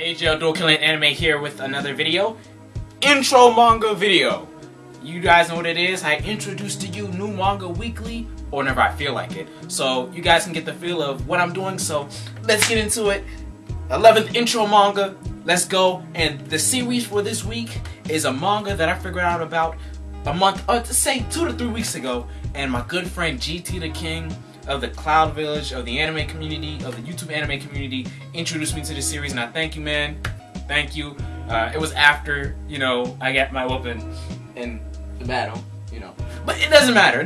Hey Joe, Dual Killing Anime here with another video. Intro manga video. You guys know what it is. I introduce to you new manga weekly or whenever I feel like it. So you guys can get the feel of what I'm doing. So let's get into it. 11th intro manga. Let's go. And the series for this week is a manga that I figured out about a month, or to say 2 to 3 weeks ago. And my good friend GT the King of the Cloud Village, of the anime community, of the YouTube anime community, introduced me to the series, and I thank you, man. Thank you. It was after, I got my weapon in the battle, But it doesn't matter,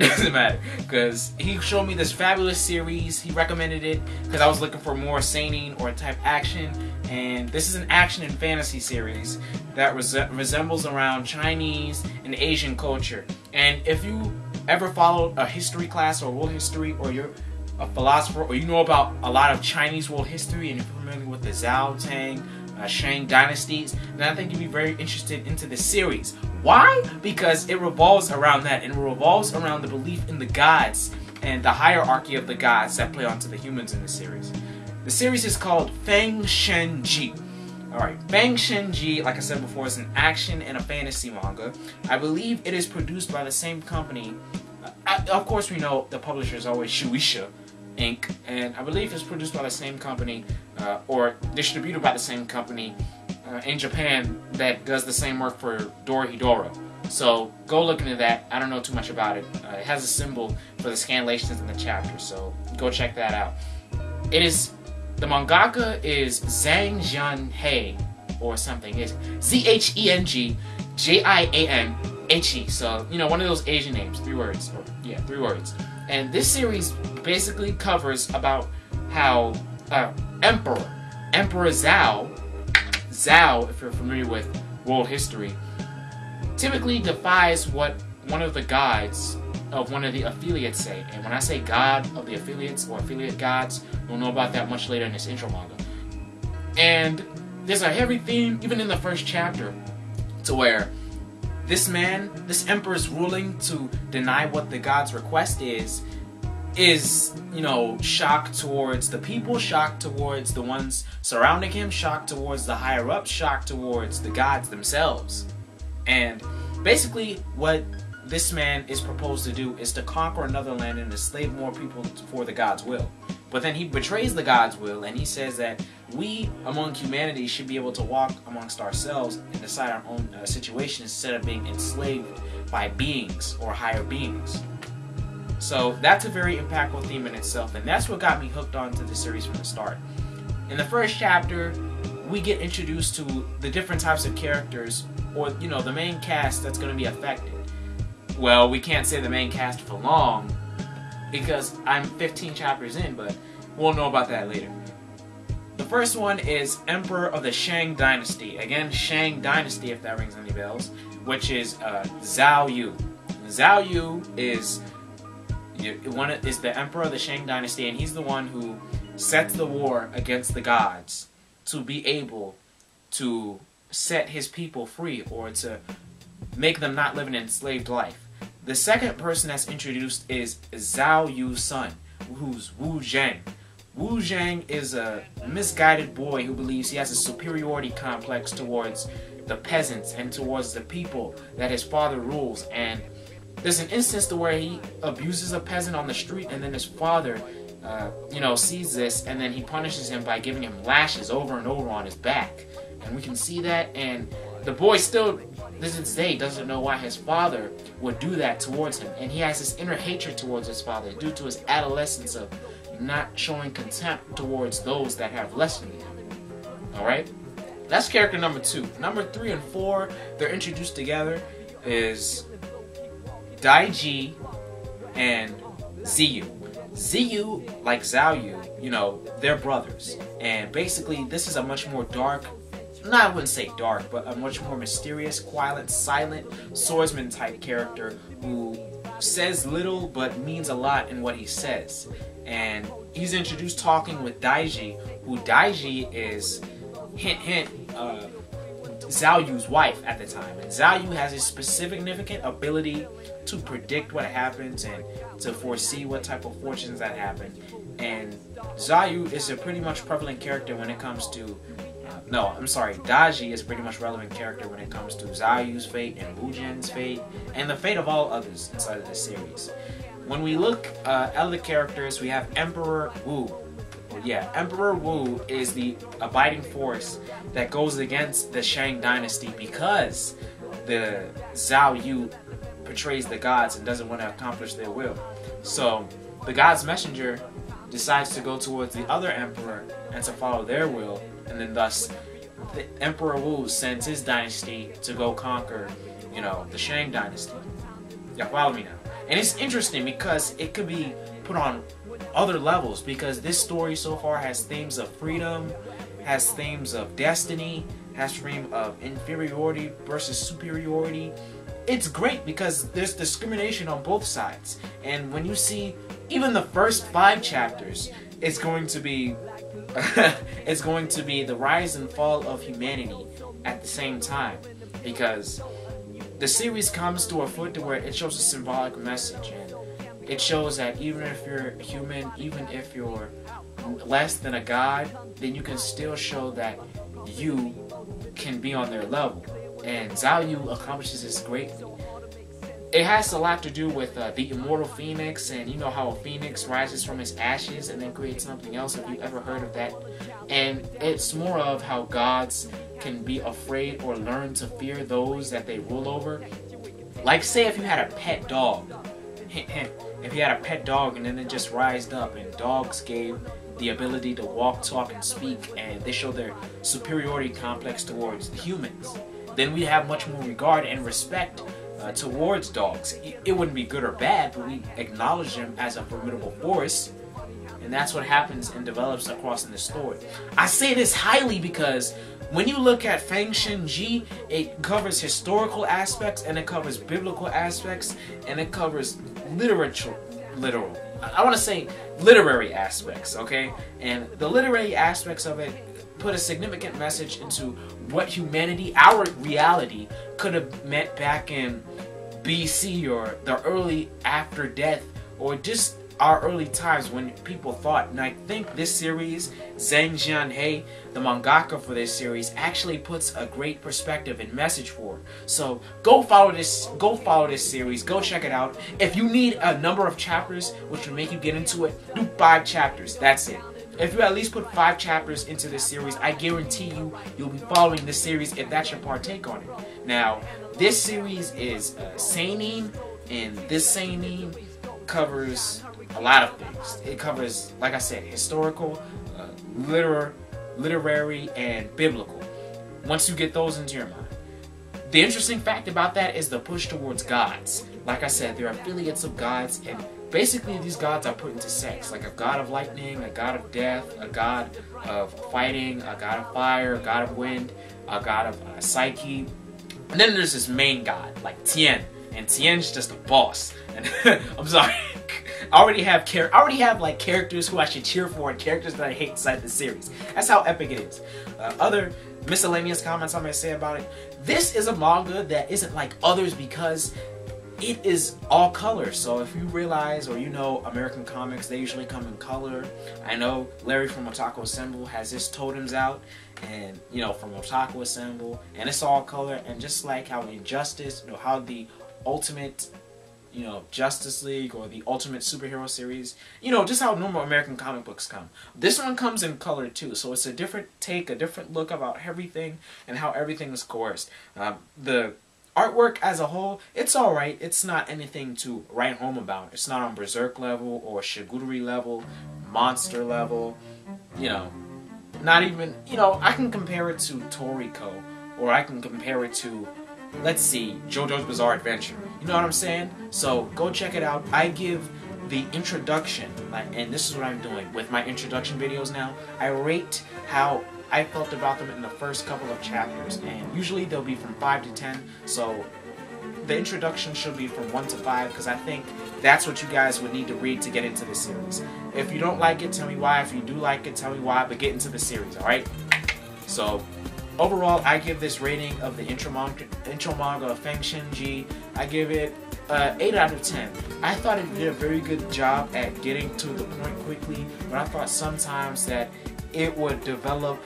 because he showed me this fabulous series. He recommended it because I was looking for more seinen or type action, and this is an action and fantasy series that resembles around Chinese and Asian culture. And if you ever followed a history class or world history, or you're a philosopher, or you know about a lot of Chinese world history and you're familiar with the Zhou, Tang, Shen dynasties, then I think you'd be very interested into this series. Why? Because it revolves around that, and it revolves around the belief in the gods and the hierarchy of the gods that play onto the humans in the series. The series is called Feng Shen Ji. Alright, Feng Shen Ji, like I said before, is an action and a fantasy manga. I believe it is produced by the same company. Of course, we know the publisher is always Shueisha Inc., and I believe it's produced by the same company, or distributed by the same company in Japan that does the same work for Dorohedoro. So go look into that. I don't know too much about it. It has a symbol for the scanlations in the chapter, so go check that out. The mangaka is Zhang Jianhe or something. It's Zhengjianhe. So, one of those Asian names. 3 words. 3 words. And this series basically covers about how Emperor Zhou, if you're familiar with world history, typically defies what one of the gods of one of the affiliates say. And when I say god of the affiliates or affiliate gods, we'll know about that much later in this intro manga. And there's a heavy theme, even in the first chapter, to where this emperor's ruling to deny what the god's request is, shock towards the people, shock towards the ones surrounding him, shock towards the higher-ups, shock towards the gods themselves. And basically what this man is proposed to do is to conquer another land and enslave more people for the god's will. But then he betrays the god's will, and he says that we among humanity should be able to walk amongst ourselves and decide our own situation instead of being enslaved by beings or higher beings. So that's a very impactful theme in itself, and that's what got me hooked onto the series from the start. In the first chapter, we get introduced to the different types of characters, or the main cast that's going to be affected. Well, we can't say the main cast for long because I'm 15 chapters in, but we'll know about that later. The first one is Emperor of the Shang dynasty. Again, Shang dynasty, if that rings any bells, which is Zhou Yu. Zhou Yu is the Emperor of the Shang dynasty, and he's the one who sets the war against the gods to be able to set his people free, or to make them not live an enslaved life. The second person that's introduced is Zhou Yu's son, who's Wu Zhang. Wu Zhang is a misguided boy who believes he has a superiority complex towards the peasants and towards the people that his father rules. And there's an instance to where he abuses a peasant on the street, and then his father, sees this, and then he punishes him by giving him lashes over and over on his back. And we can see that, and the boy still, to this day, doesn't know why his father would do that towards him. And he has this inner hatred towards his father due to his adolescence of not showing contempt towards those that have less than him. Alright? That's character number 2. Number 3 and 4, they're introduced together, is Daiji and Ziyu. Ziyu, like Zhou Yu, they're brothers. And basically, this is a much more dark, I wouldn't say dark, but a much more mysterious, quiet, silent swordsman type character who says little but means a lot in what he says. And he's introduced talking with Daiji, who Daiji is, hint hint, Zhou Yu's wife at the time. And Zhou Yu has a specific significant ability to predict what happens and to foresee what type of fortunes that happen. And Zhou Yu is a pretty much prevalent character when it comes to No, I'm sorry. Daji is a pretty much relevant character when it comes to Zhou Yu's fate and Wu Jin's fate, and the fate of all others inside of this series. When we look at other characters, we have Emperor Wu. Yeah, Emperor Wu is the abiding force that goes against the Shang dynasty because the Zhou Yu portrays the gods and doesn't want to accomplish their will. So the God's messenger decides to go towards the other emperor and to follow their will, and then thus the Emperor Wu sends his dynasty to go conquer, you know, the Shang dynasty. Yeah, follow me now. And it's interesting because it could be put on other levels, because this story so far has themes of freedom, has themes of destiny, has theme of inferiority versus superiority. It's great because there's discrimination on both sides, and when you see even the first 5 chapters, it's going to be it's going to be the rise and fall of humanity at the same time, because the series comes to a foot to where it shows a symbolic message, and it shows that even if you're human, even if you're less than a god, then you can still show that you can be on their level. And Zhou Yu accomplishes this greatly. It has a lot to do with the immortal phoenix, and you know how a phoenix rises from its ashes and then creates something else, if you ever heard of that. And it's more of how gods can be afraid or learn to fear those that they rule over. Like, say if you had a pet dog. If you had a pet dog and then it just rised up, and dogs gave the ability to walk, talk, and speak, and they show their superiority complex towards the humans, then we have much more regard and respect towards dogs. It wouldn't be good or bad, but we acknowledge them as a formidable force, and that's what happens and develops across in the story. I say this highly because when you look at Feng Shen Ji, it covers historical aspects, and it covers biblical aspects, and it covers I want to say literary aspects, okay? And the literary aspects of it put a significant message into what humanity, our reality, could have meant back in BC or the early after death, or just our early times when people thought. And I think this series, Zhang Jianhei, the mangaka for this series, actually puts a great perspective and message for it. So go follow this series, go check it out. If you need a number of chapters which will make you get into it, do 5 chapters. That's it. If you at least put 5 chapters into this series, I guarantee you'll be following this series if that's your partake on it. Now, this series is seinen, and this seinen covers a lot of things. It covers, like I said, historical, literary, and biblical. Once you get those into your mind. The interesting fact about that is the push towards gods. Like I said, they're affiliates of gods, and basically these gods are put into sects, like a god of lightning, a god of death, a god of fighting, a god of fire, a god of wind, a god of psyche. And then there's this main god, like Tian, and Tian's just a boss. And I'm sorry, I already have like characters who I should cheer for and characters that I hate inside the series. That's how epic it is. Other miscellaneous comments I'm gonna say about it. This is a manga that isn't like others because it is all color. So if you realize, or you know, American comics, they usually come in color. I know Larry from Otaku Assemble has his totems out, and you know, from Otaku Assemble, and it's all color. And just like how Injustice, you know, how the ultimate, you know, Justice League or the Ultimate Superhero series, you know, just how normal American comic books come. This one comes in color too, so it's a different take, a different look about everything and how everything is coerced. The artwork as a whole, it's alright. It's not anything to write home about. It's not on Berserk level or Shigurui level, Monster level, you know, not even, you know, I can compare it to Toriko, or I can compare it to, let's see, JoJo's Bizarre Adventure. You know what I'm saying? So go check it out. I give the introduction, and this is what I'm doing with my introduction videos now. I rate how I felt about them in the first couple of chapters, and usually they'll be from 5 to 10. So the introduction should be from 1 to 5, because I think that's what you guys would need to read to get into the series. If you don't like it, tell me why. If you do like it, tell me why, but get into the series, alright? So overall, I give this rating of the intro manga of Feng Shen Ji, I give it 8 out of 10. I thought it did a very good job at getting to the point quickly, but I thought sometimes that it would develop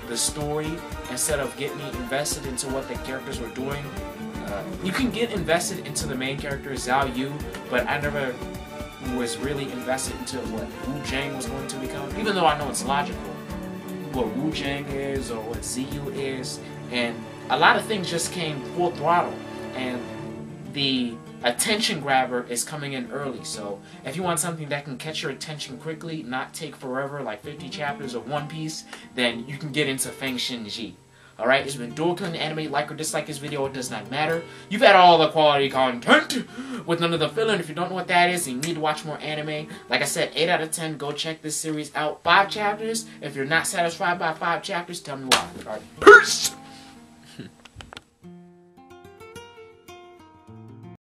the story instead of getting me invested into what the characters were doing. You can get invested into the main character, Zhou Yu, but I never was really invested into what Wu Zhang was going to become, even though I know it's logical what Wu Zhang is or what Ziyu is, and a lot of things just came full throttle, and the attention grabber is coming in early. So if you want something that can catch your attention quickly, not take forever like 50 chapters of One Piece, then you can get into Feng Shinji. Alright, it's been Dual Killing Anime. Like or dislike this video, it does not matter. You've had all the quality content with none of the filler. If you don't know what that is, you need to watch more anime. Like I said, 8 out of 10, go check this series out. 5 chapters. If you're not satisfied by 5 chapters, tell me why. Alright, peace!